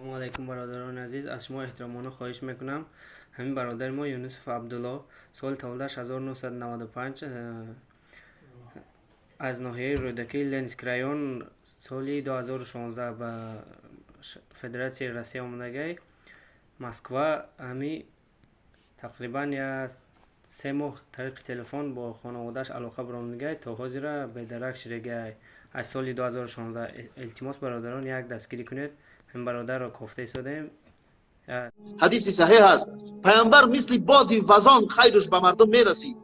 سلام علیکم برادران عزیز، از شما احترامانه خواهش میکنم. همین برادر ما یونس عبدالله سال تولدش 1995 از ناحیه رودکی لنز کرایون سالی 2016 به فدراسیون روسیه آمدگی مسکو. همی تقریبا یا 3 ماه طریق تلفن با خانواده‌اش علاقه برآمدگی تا حاضر به درک شدگی. از سال 2016 التماس برادران یک دستگیری کنید. هم برادر را کوفته ایستادیم. حدیث صحیح است. پیامبر مثل بادی وزان خیرش به مردم میرسید.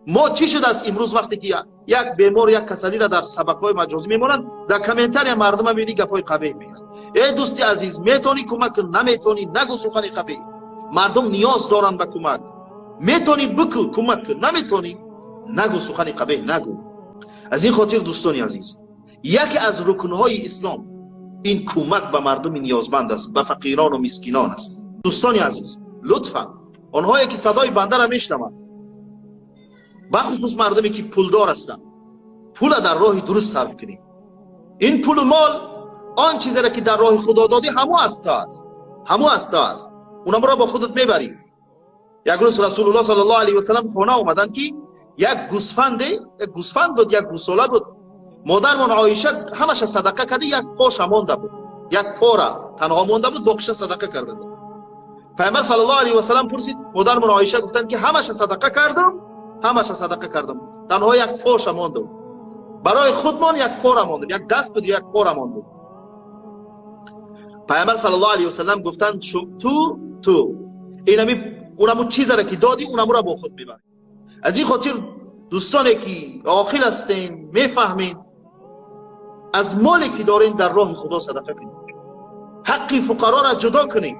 ما چی شده است امروز وقتی که یک بیمار یک کسلی را در سبق‌های مجازی میمونن، در کامنتاری مردم میبینی گپای قبیح میگن. ای دوستی عزیز، میتونی کمک کن، نمیتونی نگو سخن قبیح. مردم نیاز دارن به کمک. میتونی بکو کمک کن، نمیتونی نگو سخن قبیح نگو. از این خاطر دوستان عزیز، یکی از رکن‌های اسلام این کمک به مردم نیازمند است، به فقیران و مسکینان است. دوستان عزیز، لطفا آنهایی که صدای بنده را میشنوند، بخصوص مردمی که پولدار هستند، پول در راه درست صرف کنید. این پول و مال آن چیزی را که در راه خدا دادی همو است اونا را با خودت میبری. یک روز رسول الله صلی الله علیه و سلم خانه اومدن که یک گوسفند بود، یک گوساله بود. مادرمون عایشه همش صدقه کرده، یک پاش مانده بود، یک پا را تنها مانده بود، باقیش صدقه کرده بود. پیامبر صلی الله علیه و سلم پرسید، مادرمون عایشه گفتن که همش صدقه کردم، تنها یک پاش مانده بود. برای خودمان یک پا را مانده، یک دست بود، یک پا را مانده. پیامبر صلی الله علیه و سلم گفتن تو اونمو چیزی را که دادی اونمو را با خود میبری. از این خاطر دوستانی که عاقل هستین میفهمین، از مالی که دارین در راه خدا صدقه کنید. حق فقرا را جدا کنید،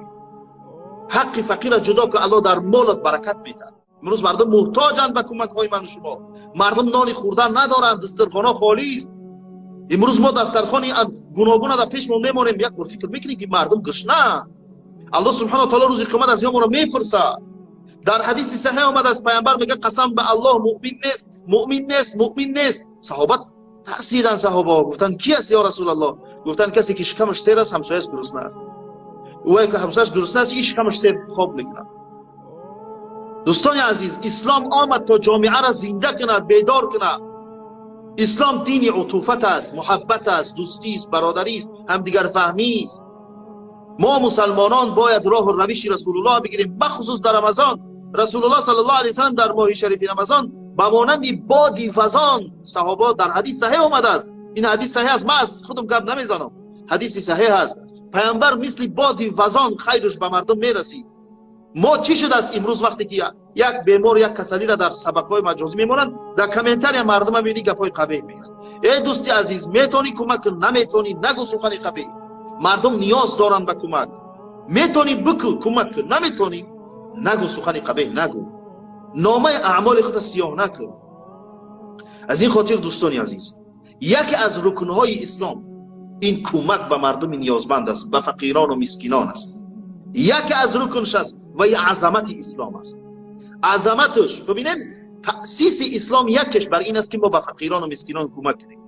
حق فقیر را جدا کن. الله در مالت برکت میده. امروز مردم محتاجند به کمک های من و شما. مردم نان خوردن ندارند، دسترخوان خالی است. امروز ما دسترخوان گوناگون در پیش ما میمونیم، یک بار فکر میکنیم که مردم گشنه. الله سبحانه و تعالی روز قیامت از ما میپرسه. در حدیث صحیح آمد از پیامبر میگه قسم به الله مؤمن نیست. صحابه ترسیدن. صحابه گفتن کی است یا رسول الله؟ گفتن کسی که شکمش سیر است، همسایه‌اش گرسنه است. اوایی که همسایه‌اش گرسنه است، این شکمش سیر خواب میکنه. دوستان عزیز، اسلام آمد تا جامعه را زنده کنه، بیدار کنه. اسلام دین عطوفت است، محبت است، دوستی است، برادری است، همدیگر فهمی است. ما مسلمانان باید راه و روش رسول الله بگیریم، بخصوص در رمضان. رسول الله صلی الله علیه و سلم در ماه شریف رمضان به مانند بادی وزان، صحابه در حدیث صحیح آمده است. این حدیث صحیح است، من از خودم گپ نمیزنم، حدیث صحیح است. پیامبر مثل بادی وزان خیرش به مردم میرسید. ما چی شده است امروز وقتی که یک بیمار یک کسلی را در سبق‌های مجازی میمونن، در کامنتاری مردم میبینی گپای قبیح میگن. ای دوستی عزیز، میتونی کمک کن، نمیتونی نگو سخن قبیح. مردم نیاز دارن به کمک. میتونی بکو کمک کن، نمیتونی نگو سخن قبیح نگو. نامه اعمال خود سیاه نکن. از این خاطر دوستان عزیز، یکی از رکن‌های اسلام این کمک به مردم نیازمند است، به فقیران و مسکینان است. یکی از رکنش است و این عظمت اسلام است. عظمتش ببینیم، تأسیس اسلام یکش بر این است که ما به فقیران و مسکینان کمک کنیم.